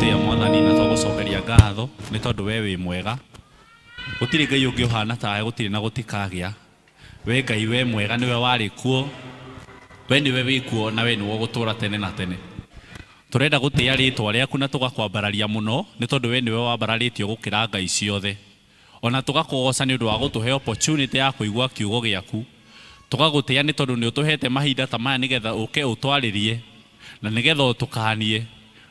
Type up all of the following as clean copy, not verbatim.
Tũgũgũtĩĩa Mwathani na tũgũcokeria ngatho nĩ tondũ we wĩ mwega. Gũtirĩ Ngai ũngĩ ũhana tawe, gũtirĩ na gũtikagĩa. We Ngai we mwega nĩwe warĩ kuo. We nĩwe wĩ kuo na we nĩwe ũgũtũũra tene na tene. Tũrenda gũtĩĩa rĩĩtwa rĩaku na tũgakwambararia mũno nĩ tondũ we nĩwe wambararĩtio gũkĩra ngai ciothe. Ona tũgakũgoca nĩ ũndũ wa gũtũhe opportunity ya kũigua kiugo gĩaku. Tũgagũtĩĩa nĩ tondũ nĩ ũtũhete mahinda ta maya nĩgetha ũke ũtwarĩrie na nĩgetha ũtũkanie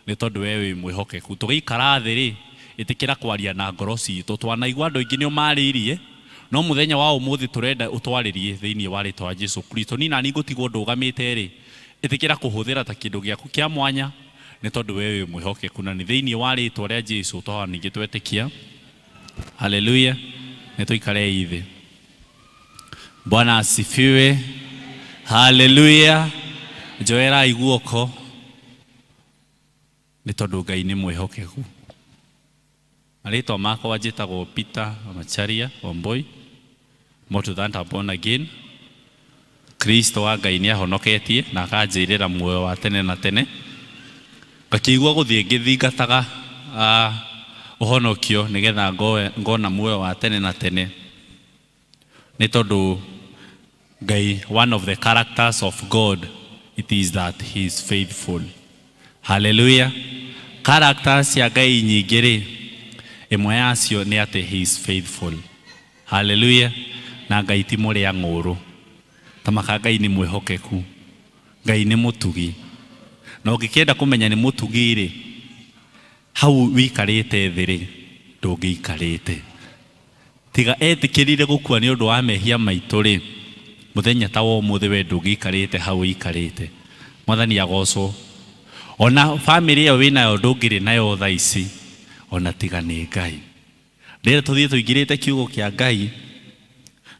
nĩ tondũ we wĩ mwĩhokeku. Tũgĩikara thĩ rĩ, ĩtĩkĩra kwaria na ngoro citũ. Twanaigua andũ aingĩ nĩ ũmarĩirie, no mũthenya wa ũmũthĩ tũrenda ũtwarĩrie thĩinĩ wa rĩĩtwa rĩa Jesũ Kristo. Niĩ nani ngũtigwo ndũgamĩte rĩ, ĩtĩkĩra kũhũthĩra ta kĩndũ gĩaku kĩa mwanya nĩ tondũ we wĩ mwĩhokeku na nĩ thĩinĩ wa rĩĩtwa rĩa Jesũ twaha ningĩ twetĩkia. Haleluya. Nĩ tũikare thĩ. Bwana asifiwe. Haleluya. Njoerai guoko nĩ tondũ Ngai nĩ mwĩhokeku. Marĩtwa makwa njĩtagwo Peter Macharia Wamboi. More to that born again. Kristo wa Ngai nĩ ahonoketie na akanjĩrĩra muoyo wa tene na tene. Ngakĩigua gũthiĩ ngĩthingataga ũhonokio nĩgetha ngona muoyo wa tene na tene. Nĩ tondũ Ngai, one of the characters of God, it is that he is faithful. Hallelujah. Characters ya Ngai nyingĩ rĩ, ĩmwe yacio nĩ atĩ he is faithful. Hallelujah. Na Ngai ti mũrĩa ng'ũrũ. Tamaka Ngai nĩ mwĩhokeku. Ngai nĩ mũtugi. Na ũngĩkĩenda kũmenya nĩ mũtugi rĩ, hau wikarĩte thĩ rĩ, ndũngĩikarĩte. Tiga etĩkĩrire gũkua nĩ ũndũ wa mehia maitũ rĩ, mũthenya ta wa ũmũthĩ we ndũngĩikarĩte hau wikarĩte. Mwathani agocwo. Ona family ĩyo wĩnayo ndũngĩrĩ nayo thaa ici, ona tiga nĩ Ngai. Rĩrĩa tũthiĩ tũingĩrĩte kiugo kĩa Ngai,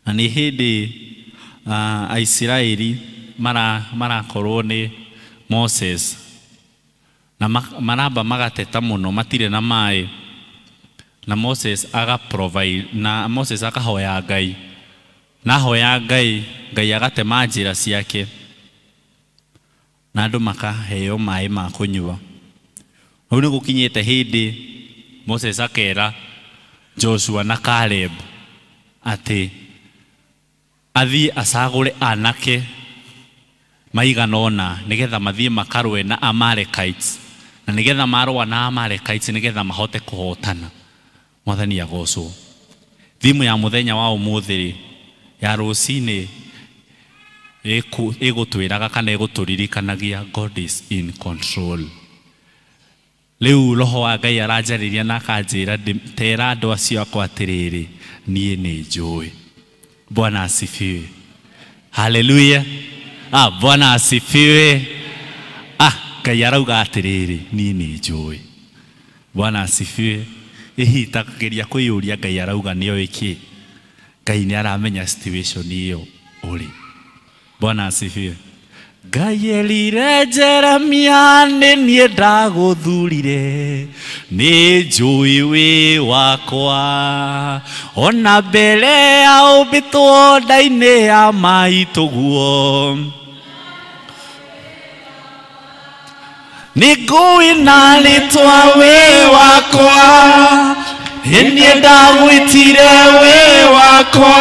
na nĩ hĩndĩ Aisiraeli marakorwo nĩ Moses na maramba magateta mũno, matirĩ na maĩ, na Moses agaprovide, na Moses akahoya Ngai, na hoya Ngai, Ngai agatema njĩra ciake na andũ makaheo maĩ ma kũnyua. Rĩu nĩ gũkinyĩte hĩndĩ Moses akera Joshua na Caleb atĩ athiĩ acagũre anake maigana ũna nĩgetha mathiĩ makarũe na Amalekites, na nĩgetha marũa na Amalekites nĩgetha mahote kũhotana. Mwathani agocwo. Thimũ ya mũthenya wa ũmũthĩ ya rũcinĩ ĩgũtwĩraga kana ĩgũtũririkanagia God is in control. Rĩu Roho wa Ngai aranjarĩria na akanjĩra tera andũ acio akwa atĩrĩrĩ, niĩ nĩ njũĩ. Bwana asifiwe. Haleluya. Bwana asifiwe. Ngai arauga atĩrĩrĩ, niĩ nĩ njũĩ. Bwana asifiwe. Ĩhitakagĩria kwĩyũria Ngai arauga nĩoĩ kĩ. Ngai nĩ aramenya situation ĩyo ũrĩ. Bwana asifiwe. Ngai erire Jeremia, nĩ niĩ ndagũthurire, nĩ njũĩ wĩ wakwa, ona mbere ya ũmbĩtwo nda-inĩ ya maitũguo. Nĩ ngũĩ na rĩtwa wĩ wakwa, nĩ niĩ ndagwĩtire wĩ wakwa,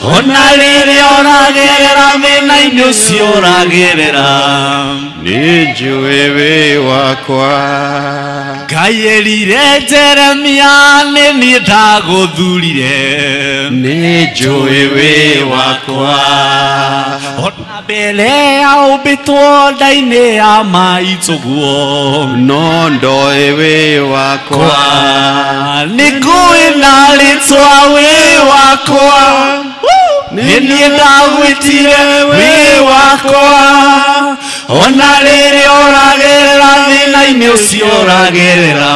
ona rĩrĩa ũragerera thĩna-inĩ ũcio ũragerera, nĩ njũĩ wĩ wakwa. Ngai erire Jeremia, nĩ niĩ ndagũthurire, nĩ njũĩ wĩ wakwa, ona mbere ya ũmbĩtwo nda-inĩ ya maitũguo, no ndoĩ wĩ wakwa. Nĩ ngũĩ na rĩtwa wĩ wakwa, nĩ niĩ ndagwĩtire wĩ wakwa, ona rĩrĩa ũragerera thĩna-inĩ ũcio ũragerera,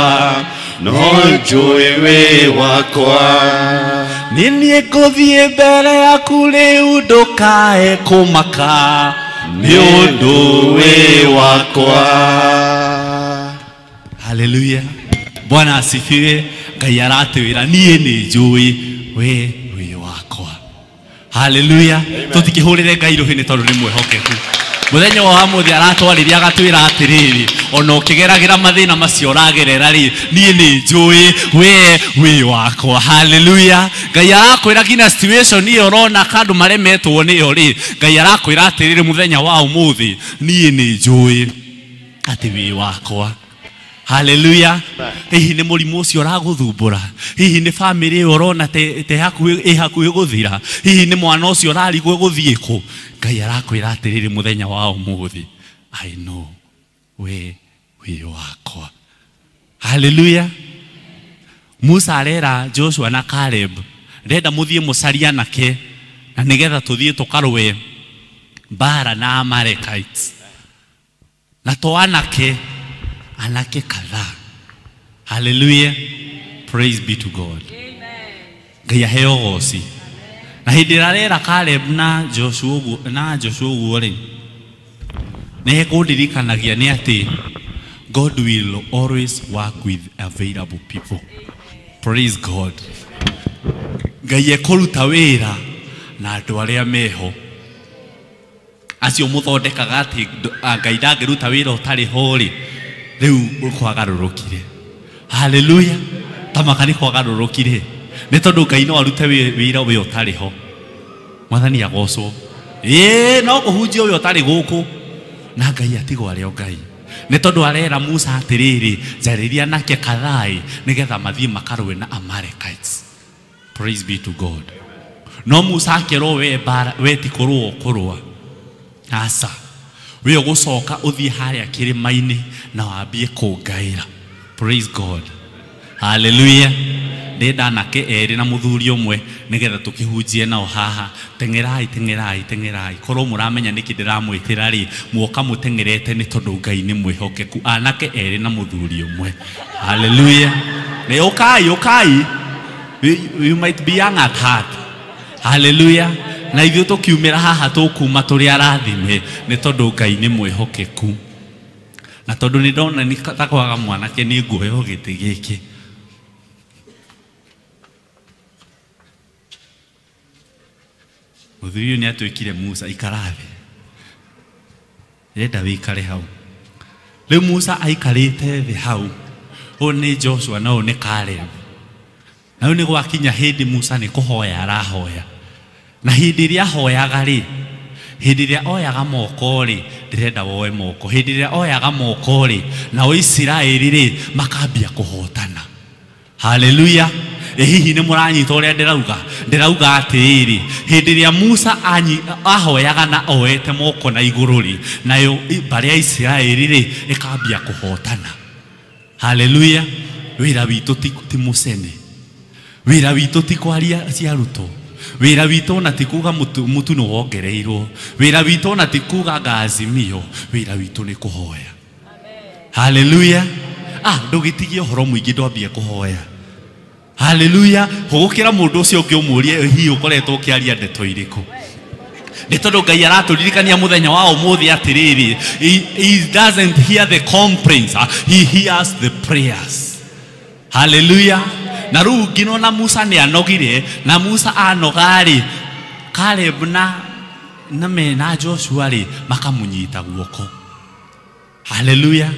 no njũĩ wĩ wakwa. Nĩ niĩ ngũthiĩ mbere yaku rĩu ndũkae kũmaka, nĩ ũndũ wĩ wakwa. Haleluya. Bwana asifiwe. Ngai aratwĩra niĩ nĩ njũĩ wĩ wakwa. Haleluya. Tũtikĩhũrĩre Ngai rũhĩ nĩ tondũ nĩ mwĩhokeku. muthenya wa muthi aratwariria agatwira atiriri ona ukigeragira mathina macio ragerera ri nie ni njui we wakwa. Hallelujah. Ngai arakwira kina situation iyo urona kandu maremetwo ni yo ri Ngai arakwira atiriri muthenya wa umuthi nie ni njui ati we wakwa. Hallelujah. Hihi ni murimu ucio uraguthumbura, hihi ni family urona te hakuhi guthira, hihi ni mwana ucio urarigwo guthie ku. Ngai arakwira atiriri muthenya wa umuthi I know we wakwa. Hallelujah. Musa arera Joshua na Caleb renda muthie mucaria nake na nigetha tuthie tukarwe bara na Amalekites na to anake kadhaa. Hallelujah. Praise be to God. Amen. Ngai aheo goci. Na hindi rarera Caleb na Joshua ri ne kundirikanagia ni ati God will always work with available people. Praise God. Ngai ekuruta wira na andu aria meho acio muthondekaga ati Ngai ndangiruta wira utari hori riu ukwagarurukire. Hallelujah. Tamakani kwagarurukire ni tondu Ngai no arute wira uyu utari ho. Mwathani agocwo. No kuhunjia uyu utari guku na Ngai atigwo ario Ngai. Ni tondu arera Musa atiriri jariria nake kadhai nigetha mathie makarwe na Amalekites. Praise be to God. No Musa akero we tikurwo kurwa asa we ugucoka uthie haria kirimaini na wambie kungaira. Praise God. Hallelujah. Ndenda nake eri na muthuri umwe nigetha tukihunjie nao haha. Tengerai korwo muramenya niki ndiramwitira ri muoka mutengerete ni tondu Ngai ni mwihokeku. Anake eri na muthuri umwe. Hallelujah. Ne ukai you might be young at heart. Hallelujah. Na ithuĩ tukiumira haha tukuma turi arathime ni tondu Ngai ni mwihokeku. Na tondu ni ndona ni takwaga mwanake ni nguoyo giti giki. Muthuri ni atwikire Musa ikarathi. Yenda wikare hau. Riu Musa aikarite thi hau. Oni Joshua na oni Caleb. Na ni gwakinya hindi Musa ni kuhoya arahoya. Na hindi ria hoyaga ri hindi ria oyaga moko ri ndirenda woe moko. Hindi ria oyaga moko ri na Israeli ri makambia kuhotana. Hallelujah. Hihi ni muranyita uria ndirauga atiri hindi ria Musa ahoyaga na oete moko na iguru ri nayo bari ya Israeli ri ikambia kuhotana. Hallelujah. Wira witu ti musene, wira witu ti kwaria ciaruto, wira witu na tikuga mutu no wongereirwo, wira witu na tikuga ngazimio, wira witu ni kuhoya. Hallelujah. Ndugitigie horo mwingi ndwambie kuhoya. Hallelujah. Hugukira mundu ucio ngiumurie hi ukoretwo kiaria ndeto iriku. Ni tondu Ngai araturirikania muthenya wa umuthi atiriri he doesn't hear the complaints, he hears the prayers. Hallelujah. Na riu ngino na Musa ni anogire na Musa anogari Caleb na Joshua ri makamunyita guoko. Hallelujah.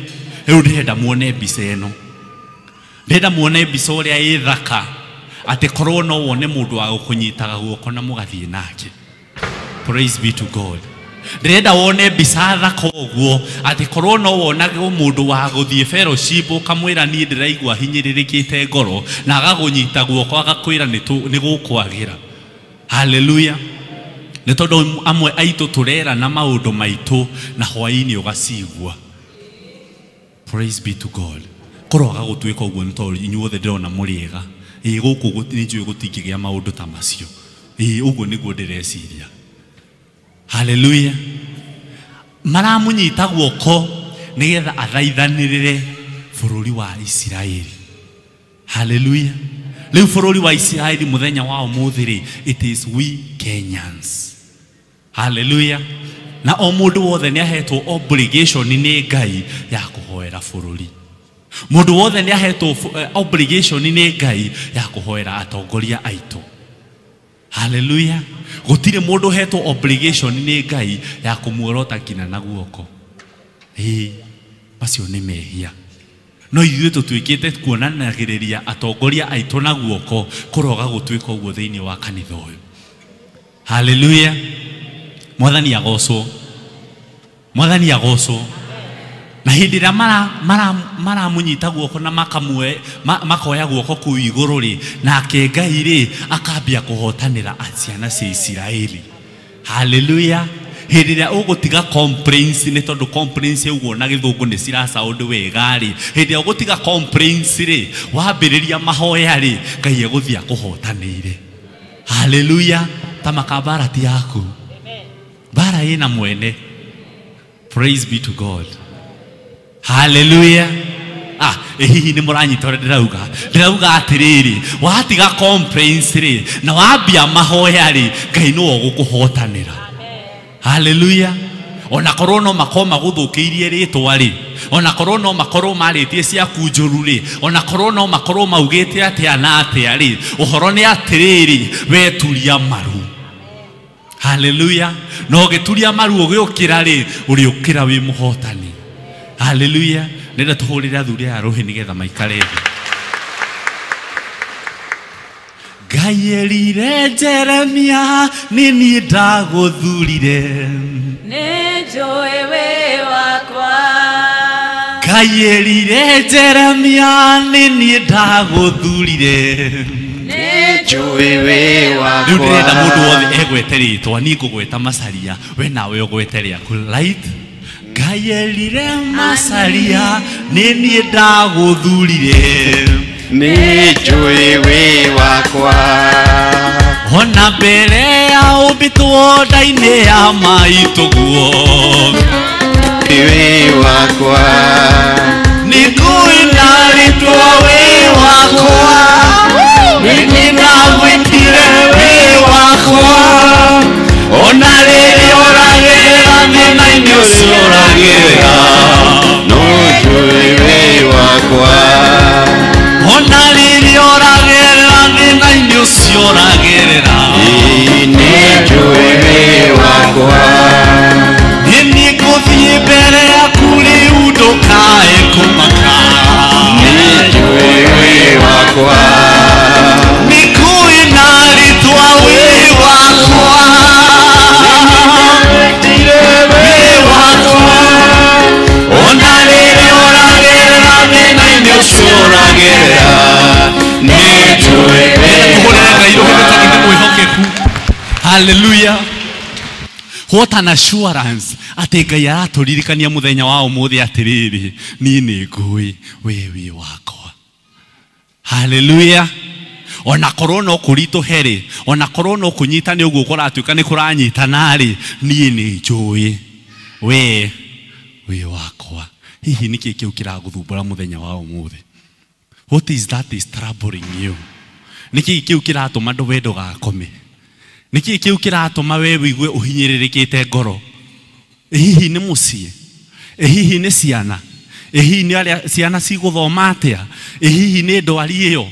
Riu ndirenda muone mbica eno. Ndenda muone mbica uria ithaka ati korwo no wone mundu wa gukunyitaga guoko na mugathie nake. Praise be to God. Ndenda wone mbica thaka uguo ati korwo no wonage mundu wa guthie fellowship ukamwira ni ndiraigua hinyiririkite ngoro na agagunyita guoko agakwira ni gukwagira. Hallelujah. Ni tondu amwe aitu turera na maundu maitu na hwaini ugacigua. Praise be to God. Koroga gutwika uguo ni tondu inyuothe ndirona muriega. Guku ni njui gutingigia maundu ta macio. Uguo niguo ndireciria. Hallelujah. Maramunyita guoko nigetha athaithanirire bururi wa Israeli. Hallelujah. Riu bururi wa Israeli muthenya wa umuthiri it is we Kenyans. Hallelujah. Na o mundu wothe ni ahetwo obligation ni Ngai ya kuhoera bururi. Mundu wothe ni ahetwo obligation ni Ngai ya kuhoera atongoria aitu. Hallelujah. Gutire mundu heto obligation ni Ngai ya kumuorota kina na guoko. Macio ni mehia. No ithuĩ tũtuĩkĩte kuonanagĩrĩria atongoria aitũ na guoko kũroga gũtuĩka ũguo thĩinĩ wa kanitha ũyũ. Hallelujah. Mwathani agocwo. Mwathani agocwo. Na hĩndĩ ĩrĩa maramunyita guoko na makoya guoko kũu igũrũ rĩ, nake Ngai rĩ akambia kũhotanĩra ciana cia Isiraeli. Hallelujah. Hĩndĩ ĩrĩa ũgũtiga complaints nĩ tondũ complaints ũguo na gĩthũngũ nĩ ciracaũndũ wega rĩ, hĩndĩ ĩrĩa ũgũtiga complaints rĩ, wambĩrĩria mahoya rĩ, Ngai egũthiĩ akũhotanĩire. Hallelujah. Ta makambara ti yaku. Bara ĩna mwene. Praise be to God. Hallelujah. Hihi nĩ mũranyita ũrĩa ndĩrauga atĩrĩrĩ, watiga complaints rĩ na wambia mahoya rĩ, Ngai nĩwe ũgũkũhotanĩra. Hallelujah. Ona korwo no makorwo magũthũkĩirie rĩtwa rĩ, ona korwo no makorwo marĩtie ciaku njũru rĩ, ona korwo no makorwo maugĩte atĩa na atĩa rĩ, ũhoro nĩ atĩrĩrĩ, we turia maru. Hallelujah. No gĩturia maru ũgĩũkĩra rĩ, ũrĩũkĩra wĩ mũhotani. Hallelujah. Nenda tũhũrĩre athuri a rũhĩ nĩgetha maikare thĩ. Ngai erire Jeremia, nĩ niĩ ndagũthurire. Nĩ njũĩ wĩ wakwa. Ngai erire Jeremia, nĩ niĩ ndagũthurire. Nĩ njũĩ wĩ wakwa. Rĩu ndĩrenda mũndũ wothe egwete rĩtwa, niĩ ngũgweta Macharia, we nawe ũgwete rĩaku. Right? Ngai erire Macharia, nĩ niĩ ndagũthurire. Nĩ njũĩ wĩ wakwa. Ona mbere ya ũmbĩtwo nda-inĩ ya maitũ guo, Wĩ wakwa. nĩ ngũina rĩtwa wĩ wakwa. Nĩ niĩ ndagwĩtire wĩ wakwa. Ona rĩrĩa ũragĩra thĩna-inĩ ũcio ũragĩra, No njũĩ wĩ wakwa. ona rĩrĩa ũragĩra thĩna-inĩ ũcio ũragĩra, Nĩ njũĩ wĩ wakwa. nĩ niĩ ngũthiĩ mbere yaku rĩu ndũkae kũmaka. Nĩ njũĩ wĩ wakwa. Nĩ ngũina rĩtwa wĩ wakwa. Wĩ wakwa. Ona rĩrĩa ũragĩra thĩna-inĩ ũcio ũragĩra, nĩ njũĩ wĩ wakwa. Hallelujah. What an assurance atĩ Ngai aratũririkania mũthenya wa ũmũthĩ atĩrĩrĩ, niĩ nĩ ngũĩ wĩ wakwa. Hallelujah. Ona korwo no kũritũhe rĩ, ona korwo no kũnyitane ũguo kũratuĩka nĩ kũranyitana rĩ, niĩ nĩ njũĩ wĩ wakwa. Hihi nĩkĩ kĩu kĩragũthumbũra mũthenya wa ũmũthĩ? What is that is troubling you? Nĩkĩ kĩu kĩratũma ndũwe ndũgakome? Nĩkĩ kĩu kĩratũma we wĩigue ũhinyĩrĩrĩkĩte ngoro? Hihi nĩ mũciĩ? Hihi nĩ ciana? Hihi nĩ arĩa ciana cigũthoma atĩa? Hihi nĩ ndwari ĩyo?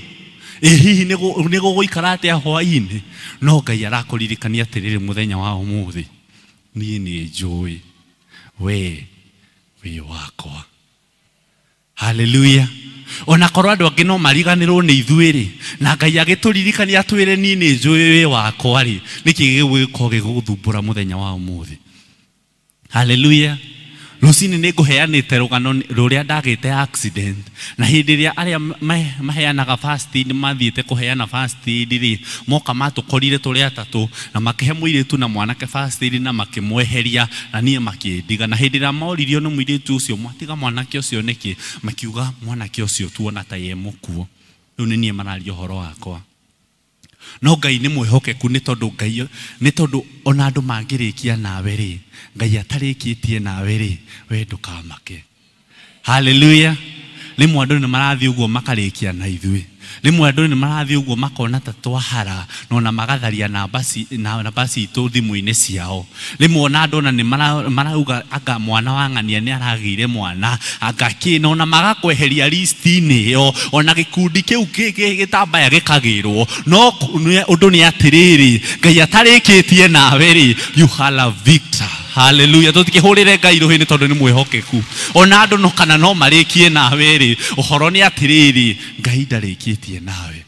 Hihi nĩ gũgũikara atĩa hwaĩ-inĩ? No Ngai arakũririkania atĩrĩrĩ mũthenya wa ũmũthĩ, niĩ nĩ njũĩ wĩ wakwa. Hallelujah. Ona korwo andũ angĩ no mariganĩrwo nĩ ithuĩ rĩ, na Ngai agĩtũririkania atwĩre niĩ nĩ njũĩ wĩ wakwa rĩ, nĩkĩ gĩgũgĩkorwo gĩgũthumbũra mũthenya wa ũmũthĩ? Hallelujah. Rũcinĩ nĩ ngũheanĩte rũgano rũrĩa ndagĩte accident, na hĩndĩ ĩrĩa arĩa maheanaga first aid mathiĩte kũheana first aid rĩ, moka matũkorire tũrĩ atatũ na makĩhe mũirĩtu na mwanake first aid na makĩmweheria na niĩ makĩndiga. Na hĩndĩ ĩrĩa moririo nĩ mũirĩtu ũcio, mwatiga mwanake ũcio nĩkĩ? Makiuga mwanake ũcio tuona ta ye mũkuo. Rĩu nĩ niĩ mararia ũhoro wakwa. No Ngai nĩ mwĩhokeku nĩ tondũ ona andũ mangĩrĩkia nawe rĩ, Ngai atarĩkĩtie nawe rĩ, we ndũkamake. Hallelujah. rimwe andu ni marathi uguo makarikia na ithui rimwe andu ni marathi uguo makona ta twahara na magatharia namba citu thimu-ini ciao rimwe ona andu ni marauga anga mwana wa ng'ania ni aragire mwana anga kina ona magakweheria list-ini iyo ona gikundi kiu gitambaya gikagirwo no undu ni atiriri Ngai atarikitie nawe ri you have a victor. Hallelujah. Tutikihurire Ngai ruhi ni tondu ni mwihokeku ona andu no kana no marikie nawe ri uhoro ni atiriri Ngai ndarikitie nawe.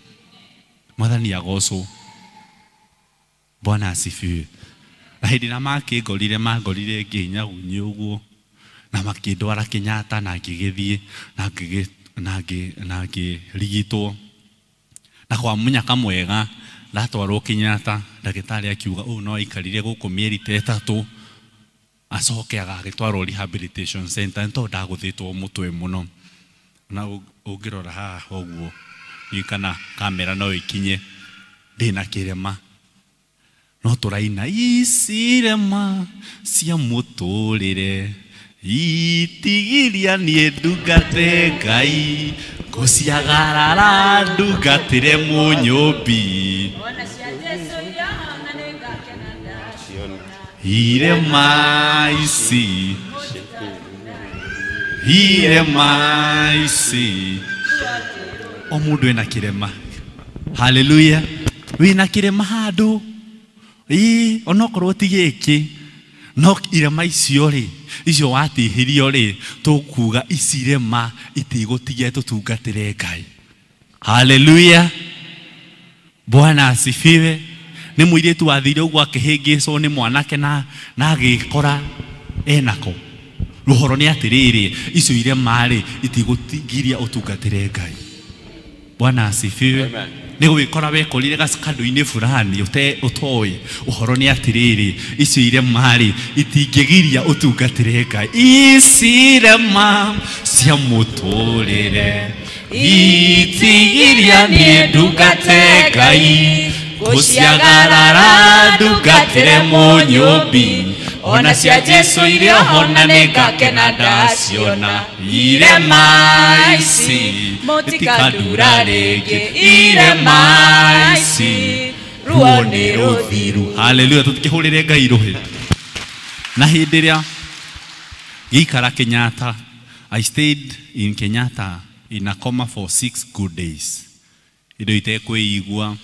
Mwathani agocwo. Bwana asifiwe. Na hindi na magorire nginya gunyi uguo na makindwara Kenyatta na ngigithie na ngirigitwo na kwa munyaka mwega ndatwarwo Kenyatta ndagitari akiuga no aikarire guku mieri 3 acoke agagitwarwo rehabilitation center nto ndaguthitwo mutwe muno na ungirora haha uguo ikana kamera no ikinye ndina kirema no turaina isirema cia muturire itigiria nie ndungate Ngai guciagarara ndungatire munyumbi irema ici o mundu ena kirema. Hallelujah. Wina kirema handu onokorwo ti giki no irema icio ri icio watihirio ri tukuga icirema itigutigia tutungatire Ngai. Hallelujah. Bwana asifiwe. Ni muiritu wathire uguo akihingicwo ni mwanake na agikora enako ruhoro ni atiriri icio irema ri itigutigiria utungatire Ngai. Bwana asifiwe. Ni gwikora wekorire gacandu-ini fulani utoi uhoro ni atiriri icio irema ri itingigiria utungatire Ngai. Icirema cia muturire itigiria nie ndungate Ngai guciagarara ndungatire munyumbi ona cia Jesu iria hona ningakena ndaciona. Irema ici mutikandura ringi irema ici ruo ni ruthiru. Hallelujah. Tutikihurire Ngai ruhi. Na hindi iria gikara Kenyatta, I stayed in Kenyatta in a coma for 6 good days. Indo itekweigua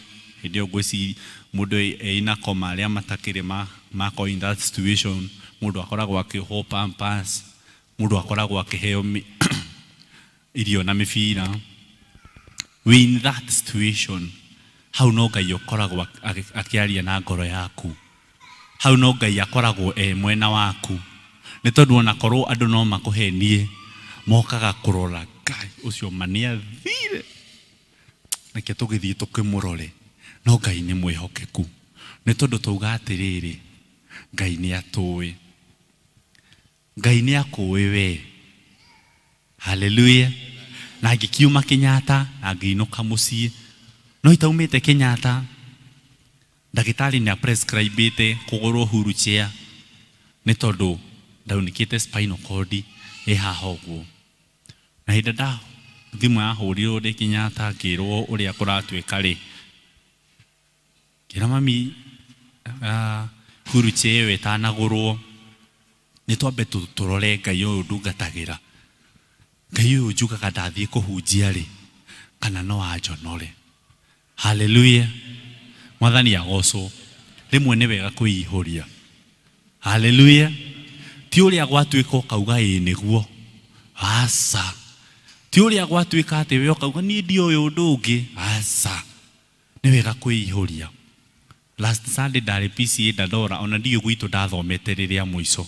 idio gweci mundu ina koma aria matakire mako in that situation mundu akoragwo akiho pampas mundu akoragwo akiheo irio na mifira. We in that situation how no Ngai akoragwo akiaria na ngoro yaku how no Ngai akoragwo mwena waku ni tondu ona korwo andu no makuhenie mokaga kurora Ngai ucio mania thire nake tugithie tukimurore no Ngai ni mwihokeku ni tondu tuga atiriri Ngai ni atui Ngai ni akuwi we. Hallelujah. Na ngikiuma Kenyatta na ngiinuka mucii no itaumite Kenyatta ndagitari ni prescribete kugurwo Pcea ni tondu ndaunikite spinal cord haha uguo na hinda da thimu yahurirwo ri Kenyatta ngirwo uria kuratwika ri kira mami Pcea wetanagurwo ni twambe turore Ngai uyu ndungatagira Ngai uyu njugaga ndathie kuhunjia ri kana no anjonore. Hallelujah. Mwathani agocwo. Rimwe ni wega kwiihuria. Hallelujah. Ti uria gwatwika ukauga niguo asa ti uria gwatwika ati we ukauga ni ndio uyu ndungi asa ni wega kwiihuria. Last Sunday ndari Pcea ndadora ona ndio gwitu ndathomete riria muico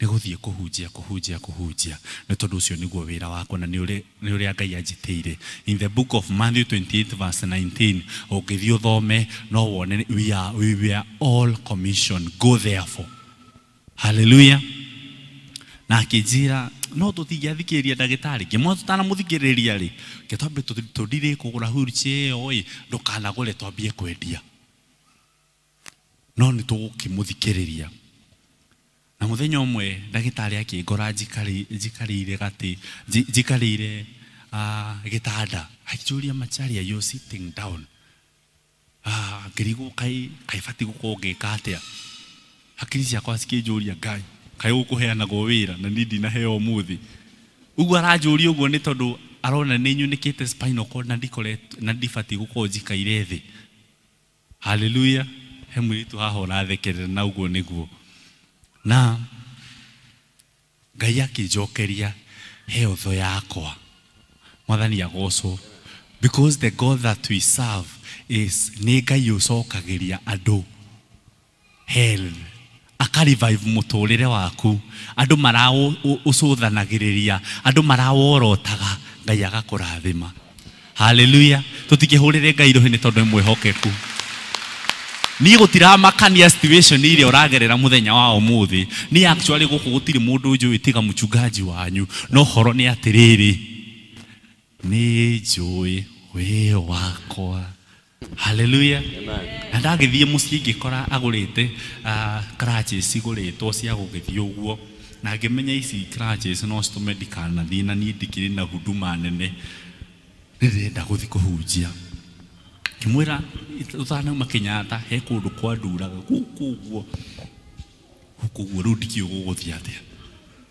ni guthie kuhunjia ni tondu ucio niguo wira wako na ni uria Ngai anjitire. In the book of Matthew 28 verse 19 ungithio thome no wone we are all commissioned, go therefore. Hallelujah. Na akijira no tutigiathikiria ndagitari kimwe tutana muthikiriria ri ketwambe tudire kugura Pcea oi ndukanagure twambie kwendia no ni tukimuthikiriria. Na muthenya umwe ndagitari akingora njikarire gitanda akijuria Macharia, you sitting down ngirigo kai fati guko ngikatia hakiri ciakwa cikijuria Ngai kai ukuheana go wira na nindi na heo muthi ugu arajuria ugu ni tondu arona ni nyunikite spinal cord na ndifati guko njikaire thi. Hallelujah. He mwiritu haha urathekerera na ugu niguo na Ngai akijokeria heo tho yakwa mwathani agocwo, because the God that we serve is ni Ngai ucokagiria andu health akarevive muturire waku, andu marao ucuthanagiriria, andu maraworotaga, Ngai agakurathima. Hallelujah. Tutikihurire Ngai rohi ni tondu mwihokeku. Ni gutiramakania situation ile uragerera muthenya wa umuthi. Ni actually guku gutiri mundu nju itiga muchungaji wanyu, no horo ni atiriri ni njui we wakwa. Hallelujah. Na ndagithie mucii ngikora agurite crutches iguritwo cia gugithie uguo, na ngimenya ici crutches no citume ndikanathie na nie ndikiri na huduma nene ndirenda guthi kuhunjia. Kimwira utanauma Kenyatta he kundu kwa nduraga gukuguo riu ndikio guguthia atia,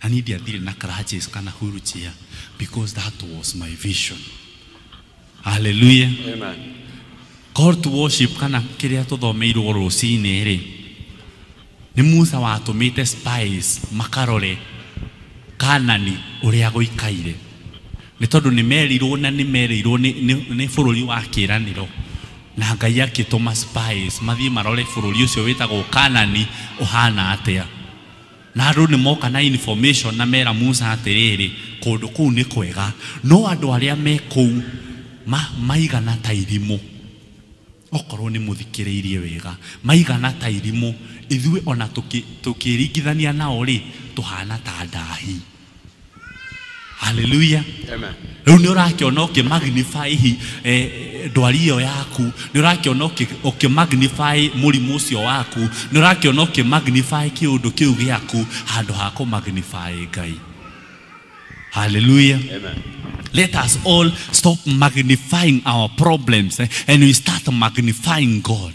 na nie ndiathire na crutches kana wheelchair because that was my vision. Hallelujah. Amen. Call to worship kana kiria tuthomeirwo rucini ri ni Musa watumite spies makarore Kanani uria guikaire, ni tondu ni merirwo na ni merirwo ni bururi wa kiraniro, na Ngai akituma spies mathie marore bururi ucio witagwo Kanani uhana atia, na andu ni moka na information na mera Musa atiriri kundu kuu ni kwega, no andu aria me kuu maigana ta irimu. Okorwo ni muthikiriirie wega maigana ta irimu, ithue ona tukiringithania nao ri tuhana ta ndahi. Hallelujah. Amen. Riu ni urakiona ukimagnify ndwari iyo yaku, ni urakiona ukimagnify murimu ucio waku, ni urakiona ukimagnify kiundu kiu giaku handu ha kumagnify Ngai. Hallelujah. Amen. Let us all stop magnifying our problems and we start magnifying God.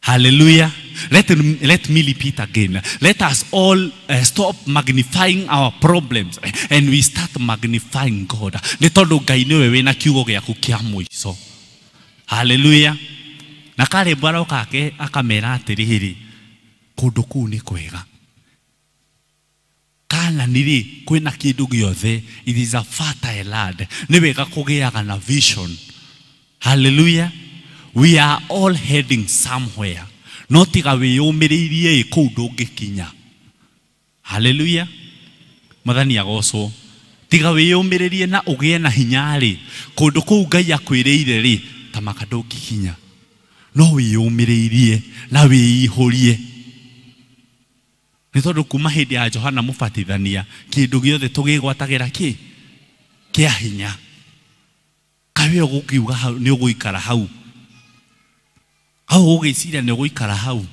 Hallelujah. Let me repeat again. Let us all stop magnifying our problems and we start magnifying God. Ni tondu Ngai niwe wina kiugo giaku kia mwico. Hallelujah. Na kare bwaro kake akamera atiriri kundu kuu ni kwega. Kanani ri kwina kindu giothe, it is a fertile land. Ni wega kugiaga na vision. Hallelujah. We are all heading somewhere. No tiga wiyumiriirie kuu ndungikinya. Hallelujah. Mwathani agocwo. Tiga wiyumiriirie na ugie na hinya ri kundu kuu Ngai akwiriire ri tamaka ndungikinya. No wiyumiriirie na wiihurie. Ni tondu kuma hindi ya Johana Mubatithania kindu giothe tugigwatagira ki kia hinya. Kawe ugukiuga hau ni uguikara hau. Hau ugiciria ni uguikara hau.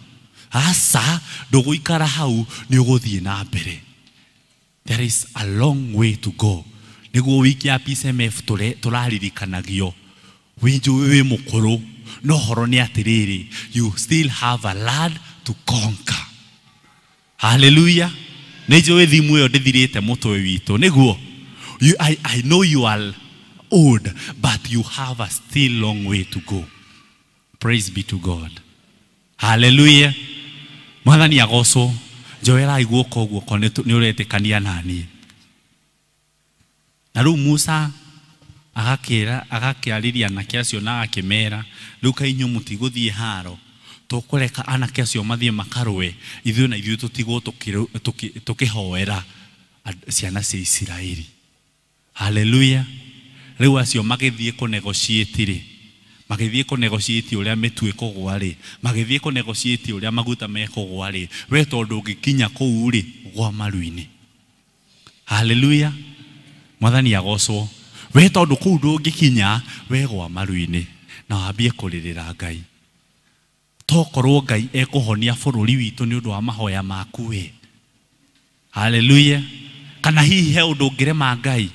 Asa nduguikara hau ni uguthie na mbere. There is a long way to go. Niguo wiki ya PCMF turaririkanagio. Winju wi mukuru no horo ni atiriri, you still have a land to conquer. Hallelujah. Nejo thimu yo ndithirite mutwe witu niguo. I know you are old but you have a still long way to go. Praise be to God. Hallelujah. Mwathani agocwo. Joera iguoko guoko ni uretekania nani. Na riu Musa agakiariria na kiacio na akimera riu kainyu mutiguthie haro tukureka anake acio mathie makarwe ithuĩ na ithuĩ tutigwo tukihoera ciana cia Isiraeli. Hallelujah. Riu acio magithie ku negotiate ri magithie ku negotiate uria mitue kugwa ri magithie ku negotiate uria maguta mekugwa ri we tondu ngikinya kuu ri gwa maru-ini. Hallelujah. Mwathani agocwo. We tondu kuu ndungikinya we gwa maru-ini na wambie kuririra Ngai. Tokorwo Ngai ekuhonia bururi witu ni undu wa mahoya maku we. Hallelujah. Kana hihi he undu ngirema Ngai.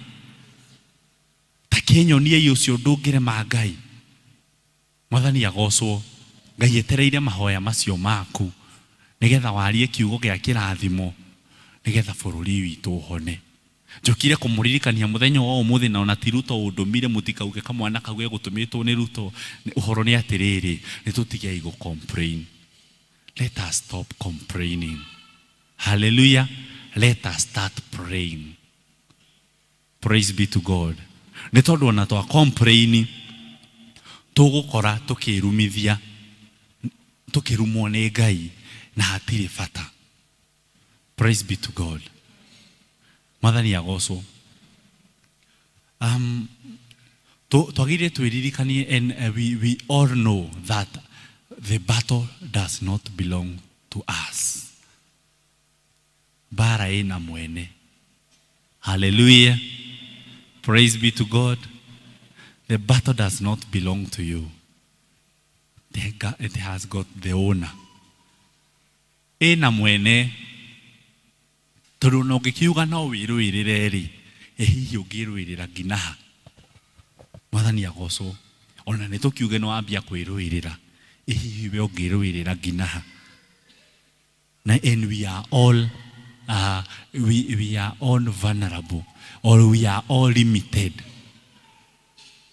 Kenyo niye yusio ndungire Ngai. Mwathani agocwo. Ngai etereire mahoya macio maku. Nigetha warie kiugo gia kirathimo. Nigetha bururi witu hone. Njokire kumuririkania muthenya wa umuthi na ona tiruto undumire mutikauge kamwana kauge gutumitwo ni ruto. Uhoro ni atiriri nitutige igo complain. Let us stop complaining. Hallelujah. Let us start praying. Praise be to God. Nitondu ona twa complain tugukora tukirumithia tukirumwo ni Ngai na hatiri bata. Praise be to God. Mwathani agocwo. Twagire twiririkanie, and we all know that the battle does not belong to us. Bara ina mwene. Hallelujah. Praise be to God. The battle does not belong to you. It has got the owner. Ina mwene. Turu no gikiuga no wiruirire ri. Hihi ungiruirira nginaha. Mwathani agocwo. Ona nitukiuge no ambia kwiruirira. Hihi we ungiruirira nginaha. And we are all we are all vulnerable, or we are all limited.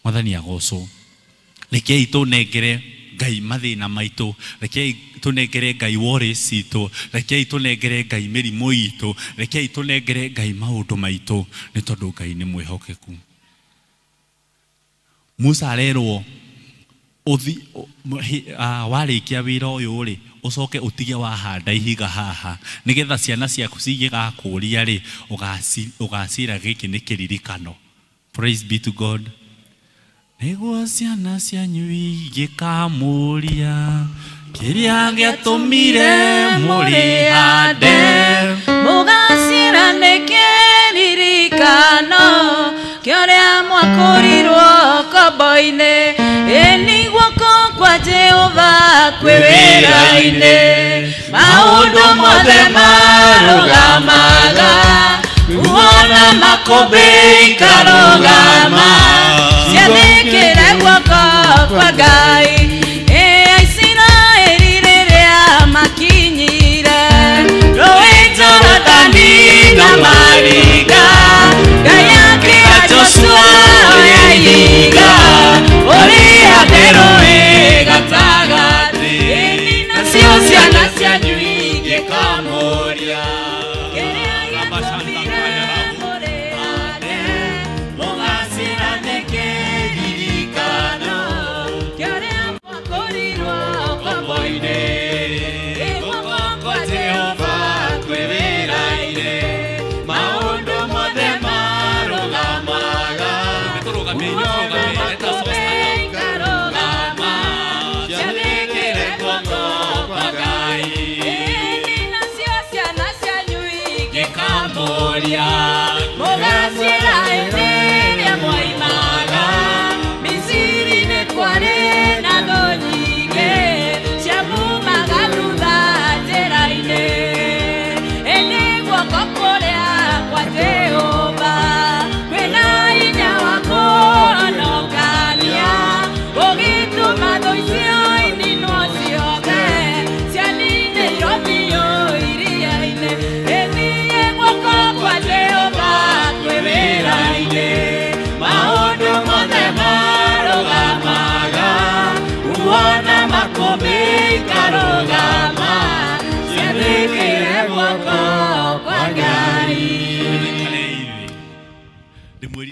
Mwathani agocwo. Rekei tunengere Ngai mathina maitu. Rekei tunengere Ngai worries itu. Rekei tunengere Ngai mirimu itu. Rekei tunengere Ngai maundu maitu. Ni tondu Ngai ni mwihokeku. Musa arerwo uthi warikia wira uyu ri ucoke utige wahanda ihiga haha nigetha ciana ciaku cigigakuria ri ugacira giki ni kiririkano. Praise be to God. Niguo ciana cianyu igikamuria kiria giatumire muri hande mugacira ni kiririkano kioria mwakurirwo kombo-ini niguo kwa Jehova kwi wira-ini maundu mothe marugamaga uona makumbi ikarugama ciathikire guoko kwa Ngai Aisiraeli riria makinyire rũĩ Jorodani na mariga Ngai akĩra Joshua oya ihiga ũrĩa rũĩ gatagati nacio ciana cianyu ingĩkamuria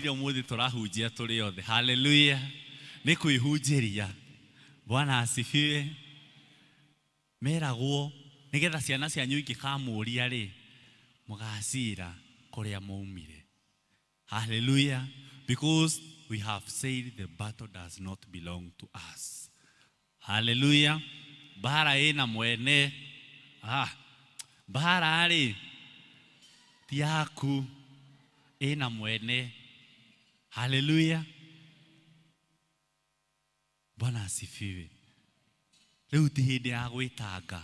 Umuthi turahunjia turi othe. Hallelujah. Ni kwihunjiria. Bwana asifiwe. Meragwo nigetha ciana cianyu ingikamuria ri mugacira kuria maumire. Hallelujah. Because we have said the battle does not belong to us. Hallelujah. Bara ina mwene. Bara ri tiaku ina mwene. Hallelujah. Bwana asifiwe. Riu ti hindi ya gwitanga.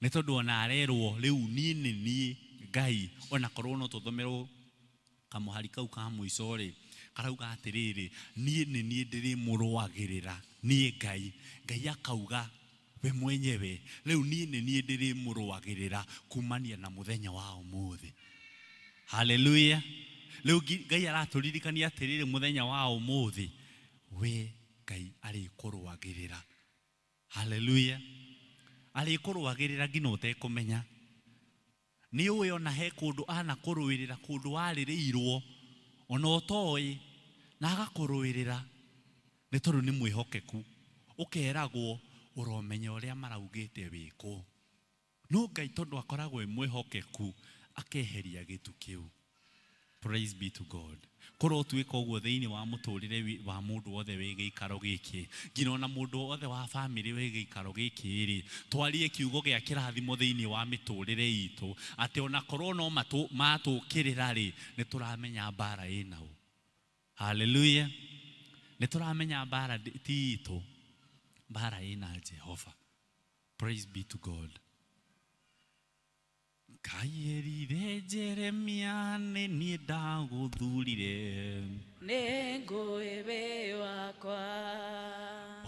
Ni tondu ona arerwo riu ni Ngai ona korwo no tuthomerwo kamuhari kau ka muico ri karauga atiriri nie ndiri muruagirira nie Ngai akauga we mwenyewe leo nie ndiri muruagirira kumania na muthenya wa umuthi. Hallelujah. Leo Ngai araturirikania atiriri muthenya wa umuthi we Ngai ari kuruagirira. Hallelujah. Ari kuruagirira ngino utekumenya. Ni uwe ona he kundu ana kuruirira kundu waririrwo ona otoi na agakuruirira ni tondu ni mwihokeku ukeragwo uromenya uria maraugite wiko. No Ngai tondu akoragwo mwihokeku akeheria gitu kiu. Praise be to God. Koro twika uguo thiini wa muturire wa mundu wothe wi giikaro giki ngino na mundu wothe wa family wi giikaro giki ri twarie kiugo gia kirathimo thiini wa miturire itu ati ona korwo no matukirira ri ni turamenya bara inau. Hallelujah. Ni turamenya bara ti itu bara ina Jehova. Praise be to God. Kaierire Jeremia ni ndaguthurire Nengũĩ wĩ wakwa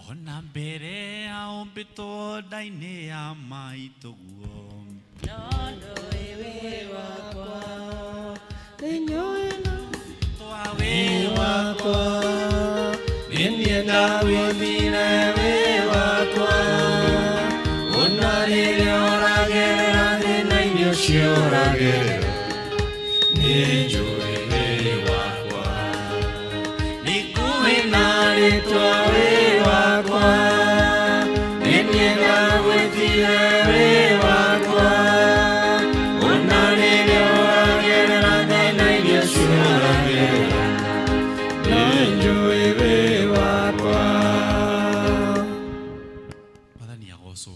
ona mbere ya ũmbĩtwo nda-inĩ ya maitũguo no ndũĩ wĩ wakwa Nioi twa wĩ wakwa niĩ ndagwĩthire wĩ wakwa ona rĩrĩa ũragerera thĩna-inĩ ũcio ũragerera nĩ njũĩ wĩ wakwa nĩngũĩ na rĩtwa wĩ wakwa niĩ ndagwĩthire wĩ wakwa ona rĩrĩa ũragerera thĩna-inĩ ũcio ũragerera nĩ njũĩ wĩ wakwa. Mwathani agocwo.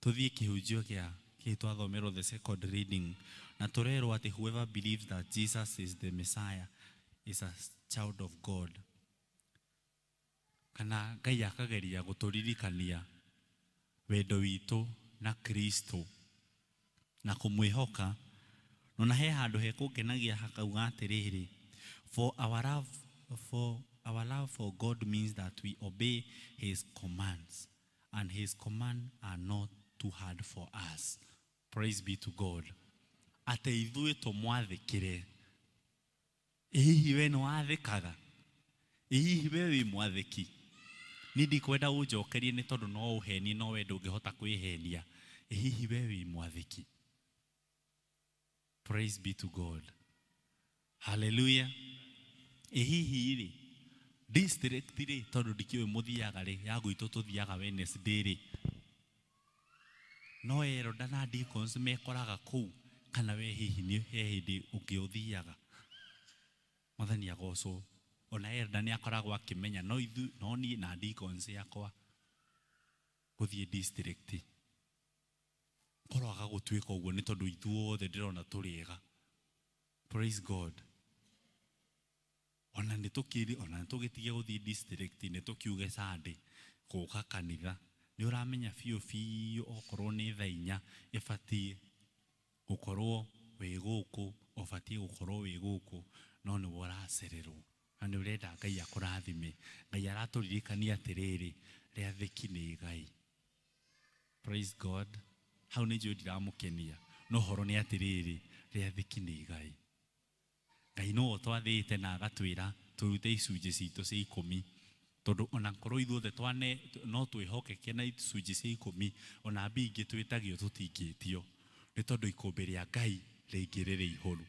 Tuthie kihunjio kia twathomerwo the second reading na turerwo ati whoever believes that Jesus is the Messiah is a child of God. Kana Ngai akageria guturirikania wendo witu na Kristo na kumwihoka no na he handu he kungenagia hakauga atiriri for our love for God means that we obey his commands and his commands are not too hard for us. Praise be to God. Ate ithuĩ tũmwathĩkĩre. Hihi we nĩwathĩkaga? Hihi we wĩ mwathĩki? Niĩ ndikwenda ũnjokerie nĩ tondũ no ũhenie no we ndũngĩhota kwĩhenia. Hihi we wĩ mwathĩki? Praise be to God. Hallelujah. Hihi rĩ district rĩ tondũ ndikĩũĩ mũthiaga rĩ ya gwitũ tũthiaga Wednesday rĩ no eroda na deacons mekoraga kuu kana we hihi ni hindi ũngĩũthiaga. Mwathani agocwo. Ona eroda nĩ akoragwo akĩmenya no niĩ na deacons yakwa gũthiĩ district koroaga gũtuĩka ũguo nĩ tondũ ithuothe ndĩrona tũrĩega. Praise God. Ona nĩtũgĩtige gũthiĩ district nĩtũkiuge Sunday gũka kanitha nĩ ũramenya biũ okorwo nĩ thaa 4 ĩbatiĩ gũkorwo wĩ gũkũ ũbatiĩ gũkorwo wĩ gũkũ no nĩ ũracererwo na nĩ ũrenda Ngai akũrathime. Ngai aratũririkania atĩrĩrĩ rĩathĩki nĩ Ngai. Praise God. Hau nĩ njũĩ ndiramũkenia no horo nĩ atĩrĩrĩ rĩathĩki nĩ Ngai. Ngai no twathĩte na agatwĩra tũrute icunjĩ citũ cia 10 tondu ona korwo ithuothe no twĩhokeke na icunjĩ cia 10 ona mbingĩ twĩtagio tũtingĩtio nĩ tondũ ikũmbĩ rĩa Ngai rĩingĩ rĩrĩ ihũru.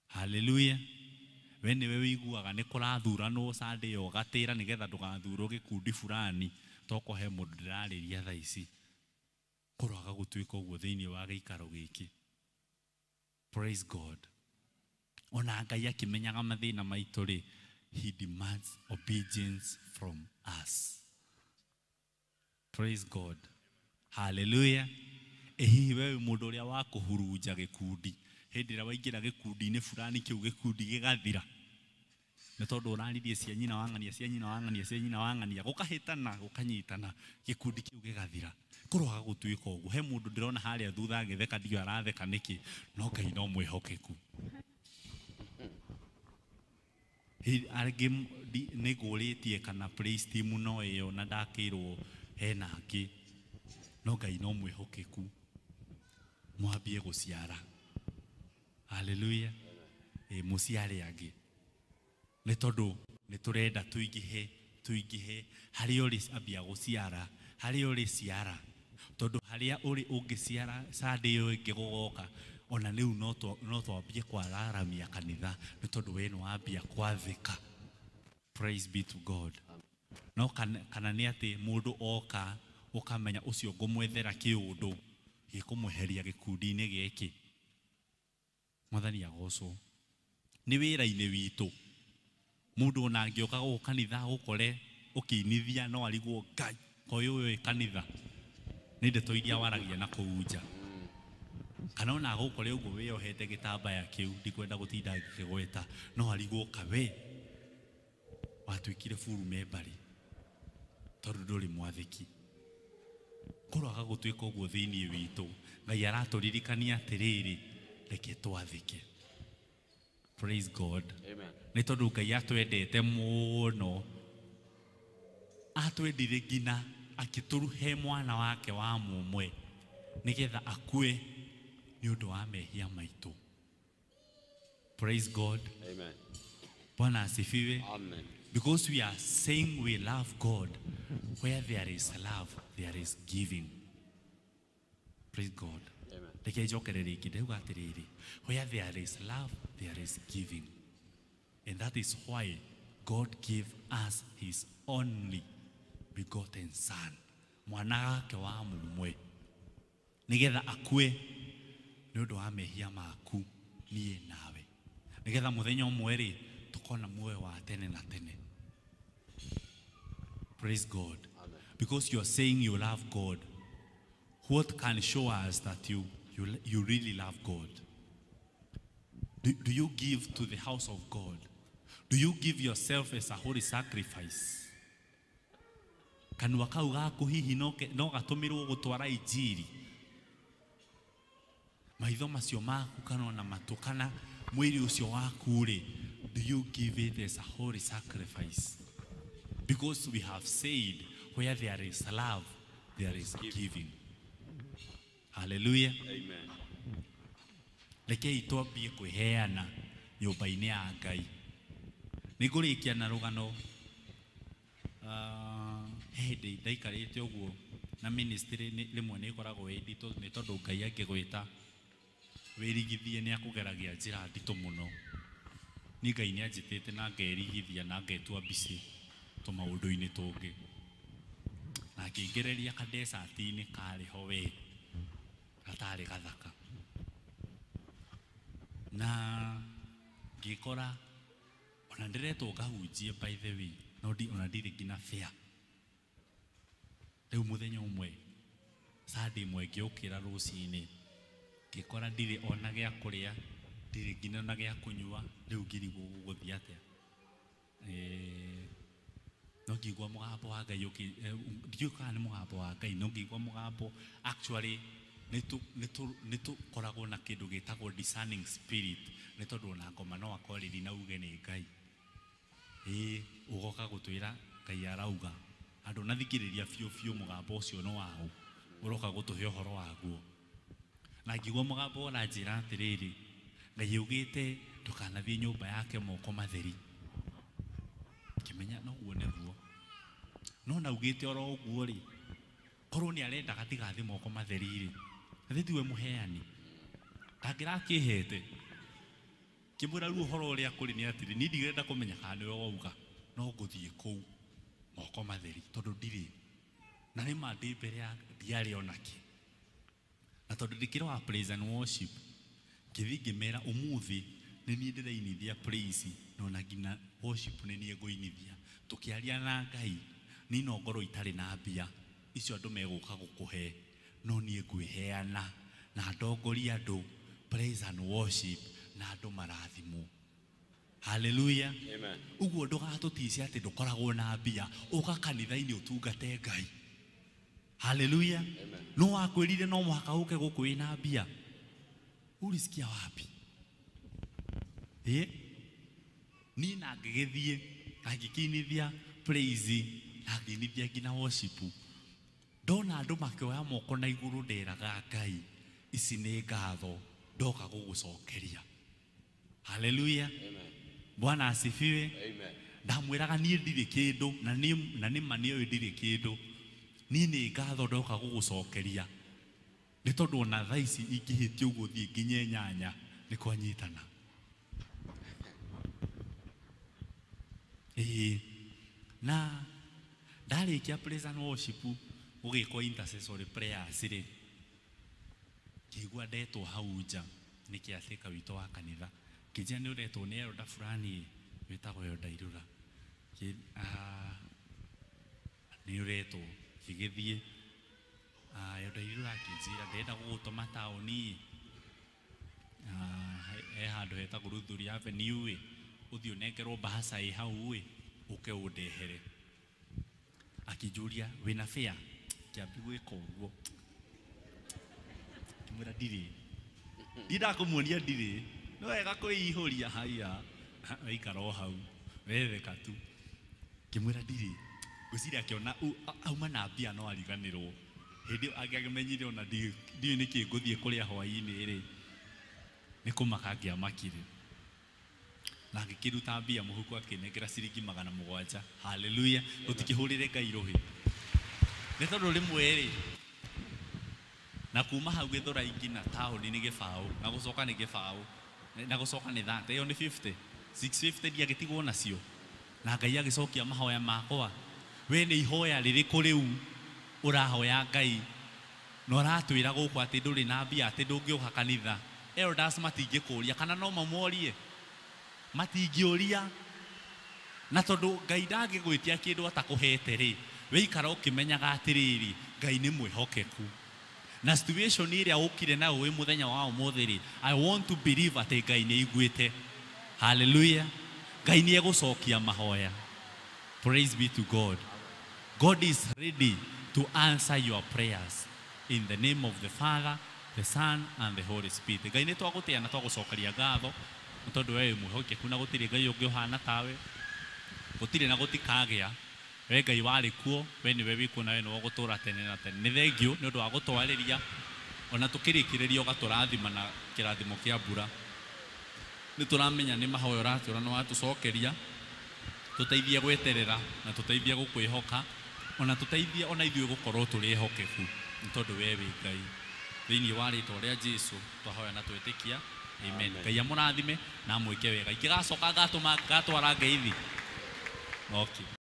Hallelujah. We nĩwe wĩiguaga nĩ kũrathuranwo Sunday ũgatĩra nĩgetha ndũgathurwo gĩkundi fulani toko he mũndũ ndĩrarĩria thaa ici. Kũroaga gũtuĩka ũguo thĩinĩ wa gĩikaro gĩkĩ. Praise God. Ona Ngai akĩmenyaga mathĩna maitũ rĩ he demands obedience from us. Praise God. Hallelujah. Hihi wewe mũndũ ũrĩa wa kũhurunja gĩkundi hĩndĩ ĩrĩa waingĩra gĩkundi-inĩ fulani kĩu gĩkundi gĩgathira nĩ tondũ ũrarithie cia nyina wang'ania gũkahĩtana gũkanyitana gĩkundi kĩu gĩgathira. Kũroaga gũtuĩka ũguo. He mũndũ ndĩrona harĩa thutha agĩtheka ndio aratheka nĩkĩ no Ngai no mwĩhokeku. arĩngĩ nĩgũrĩtie kana praise team no ĩyo na ndakĩrwo hena angĩ no Ngai no mwĩhokeku mwambie gũciara. Hallelujah. Mũciare angĩ nĩ tondũ nĩ tũrenda tuingĩhe harĩa ũrĩ ambia gũciara, harĩa ũrĩ ciara, tondũ harĩa ũrĩ ũngĩciara Sunday ĩyo ĩngĩ gũgoka ona rĩu no twambie kwararamia kanitha nĩ tondũ we nĩ wambia kwathĩka. Praise be to God. No kana nĩ atĩ mũndũ oka ũkamenya ũcio ngũmwethera kĩũndũ gĩkũmweheria gĩkundi-inĩ gĩkĩ. Mwathani agocwo. Nĩ wĩra-inĩ witũ mũndũ ona angĩoka gũkũ kanitha gũkore ũkĩinithia no arigwo Ngai koyo ũyũ kanitha nĩ ndeto iria waragia na kũu nja. Kana ona gũkore ũguo wĩyohete gĩtambaya kĩu ndikwenda gũtinda ngĩgweta no arigwo kawe watuĩkire full member tondũ ndũrĩ mwathĩki. Kũroaga gũtuĩka ũguo thĩinĩ witũ Ngai aratũririkania atĩrĩrĩ reke twathĩke. Praise God. Amen. Nĩ tondũ Ngai atwendete mũno atwendire nginya akĩtũruhe mwana wake wa mũmwe nĩgetha akue nĩ ũndũ wa mehia maitũ. Praise God. Amen. Bwana asifiwe. Amen. Because we are saying we love God, where there is love there is giving. Praise God. Amen. Where there is love there is giving, and that is why God gave us his only begotten son, mwana wake wa mũmwe nigetha akue nĩ ũndũ wa mehia maku niĩ nawe, nigetha mũthenya ũmwe rĩ tukona muoyo wa tene na tene. Praise God. Amen. Because you are saying you love God, what can show us that you really love God? Do you give to the house of God? Do you give yourself as a holy sacrifice? Kanua kau gaku hihi no gatũmĩrwo gũtwara injiri? Maitho macio maku kana na matũ kana mwĩrĩ ũcio waku rĩ, do you give it as a holy sacrifice? Because we have said where there is love there is giving. Hallelujah. Amen. Rekei twambie kwĩheana nyũmba-inĩ ya Ngai. Nĩngũrĩkia na rũgano hĩndĩ ndaikarĩte ũguo na ministry rĩmwe nĩ ĩkoragwo ĩ nditũ nĩ tondũ Ngai angĩgwĩta wĩrigithie nĩ akũgeragia njĩra nditũ mũno. Nĩ Ngai nĩ anjĩtĩte na ngerigithia na ngetua mbici tũmaũndũ-inĩ tũngĩ na ngĩingĩrĩria kadesati-inĩ karĩho we gatarĩ gathaka na ngĩkora ona ndĩretwo ngahunjie by the way no ona ndirĩ nginya fair. Rĩu mũthenya ũmwe Sunday ĩmwe ngĩũkĩra rũcinĩ ngĩkora ndirĩ ona gĩa kũrĩa ndirĩ nginya na gĩa kũnyua. Rĩu ngĩrigwo gũthiĩ atĩa no ngĩigua mũgambo wa Ngai ndiũĩ kana nĩ mũgambo wa Ngai no ngĩigua mũgambo. Actually nĩ tũkoragwo na kĩndũ gĩtagwo discerning spirit nĩ tondũ ona ngoma no akorĩri na uge nĩ Ngai ũgoka gũtwĩra Ngai arauga andũ nathikĩrĩria biũ mũgambo ũcio no wao ũroka gũtũhe ũhoro waguo. Na ngĩigua mũgambo ũranjĩra atĩrĩrĩ Ngai augĩte ndũkanathiĩ nyũmba yake moko matheri. Kĩmenya no guo nĩguo no naugĩte oro ũguo rĩ korwo nĩ arenda gatigathiĩ moko matheri rĩ thĩ tiwe mũheani ndangĩrakĩhete kĩmwĩra rĩu ũhoro ũrĩa kũrĩ nĩ atĩrĩ niĩ ndirenda kũmenya kana nĩwe wauga no ngũthiĩ kũu moko matheri tondũ ndirĩ na nĩ ma ndĩ mbere ya ndiarĩ onakĩ na tondũ ndĩkĩrĩ praise and worship ngĩthiĩ ngĩmera ũmũthĩ nĩ niĩ ndĩrainithia praise no na nginya worship nĩ niĩ ngũinithia tũkĩaria na Ngai niĩ no ngorwo itarĩ na mbia icio andũ megũka gũkũhe no niĩ ngwĩheana na ndongoria andũ praise and worship na andũ marathimwo. Hallelujah. Amen. Uguo ndũgatũticie atĩ ndũkoragwo na mbia ũka kanitha-inĩ ũtungate Ngai. Hallelujah. Amen. No wakwĩrire no mũhaka ũke gũkũ wĩna mbia ũrisikia wapi? nina ngigithie agikinithia praise aginithia ngina worship ndona andu makioya moko na iguru nderaga Ngai ici nĩ ngatho ndoka gugucokeria. Hallelujah. Amen. Bwana asifiwe. Amen. Ndamwiraga nie ndiri kindu na ni mani oyo ndiri kindu ni nĩ ngatho ndoka gugucokeria nĩ tondu ona thaa ici ingĩhĩtio gũthiĩ nginya nyanya nĩ kwanyitana. Na ndarĩkia praise and worship gũgĩkwo intercessory prayers rĩ kĩigua ndetwo hau nja nĩ kĩatĩka witũ wa kanitha kĩnjia nĩ ũretwo nĩ elder fulani wĩtagwo elder Irura nĩ ũretwo kĩgĩthiĩ elder Irura akĩnjĩra ndĩrenda gũgũtũma taũni he handũ hetagwo Ruthuri Avenue ũthiĩ ũnengerwo mbahaca ĩ hau ũke ũndehere. Akĩnjũria wĩna fare kĩambi gwĩka ũguo kĩmwĩra ndirĩ ndakũmuonia ndirĩ no wega kwĩihũria haya waikara o hau wetheka tu kĩmwĩra ndirĩ ngwĩciria akĩona auma na mbia no ariganĩrwo hĩndĩ angĩamenyire ona ndiũĩ nĩkĩ ngũthiĩ kũrĩa hwaĩ-inĩ rĩ nĩ kũmaka angĩamakire na ngĩkĩruta mbia mũhuko akĩnengera ciringi 700. Hallelujah. Gũtikĩhũrĩre Ngai rũhĩ nĩ tondũ rĩmwe rĩ na kuma hau Gĩthũrai nginya taũni nĩ gĩbaũ na gũcoka nĩ gĩbaũ na gũcoka nĩ 30 ĩyo nĩ 50 650 ndiagĩtigwo nacio na Ngai agĩcokia mahoya makwa. We nĩ ihoya rĩrĩkũ rĩu ũrahoya Ngai na ũratwĩra gũkũ atĩ ndũrĩ na mbia atĩ ndũngĩũka kanitha? Elders matingĩkũria kana no mamorie? Matingĩũria. Na tondũ Ngai ndangĩgwĩtia kĩndũ atakũhete rĩ wĩikara ũkĩmenyaga atĩrĩrĩ Ngai nĩ mwĩhokeku na situation ĩrĩa ũkire nayo wĩ mũthenya wa ũmũthĩ rĩ I want to believe atĩ Ngai nĩ aiguĩte. Hallelujah. Ngai nĩ egũcokia mahoya. Praise be to God. God is ready to answer your prayers in the name of the Father, the Son and the Holy Spirit. Ngai nĩ twagũtĩa na twagũcokeria ngatho nĩ tondũ we mwĩhokeku na gũtirĩ Ngai ũngĩ ũhana tawe gũtirĩ na gũtikagĩa. We Ngai warĩ kuo we nĩwe wĩ kuo na we nĩwe ũgũtũũra tene na tene. Nĩ thengio nĩ ũndũ wa gũtwarĩria ona tũkĩrĩkĩrĩria ũgatũrathima na kĩrathimo kĩa mbura. Nĩ tũramenya nĩ mahoya ũratũra na watũcokeria tũteithie gweterera na tũteithie gũkwĩhoka ona tũteithie ona ithuĩ gũkorwo tũrĩ ehokeku nĩ tondũ we wĩ Ngai. Thĩinĩ wa rĩĩtwa rĩa Jesũ twahoya na twĩtĩkia. Amen. Ngai amũrathime na amwĩke wega. Ingĩgacoka ngatwara ngeithi. Okay.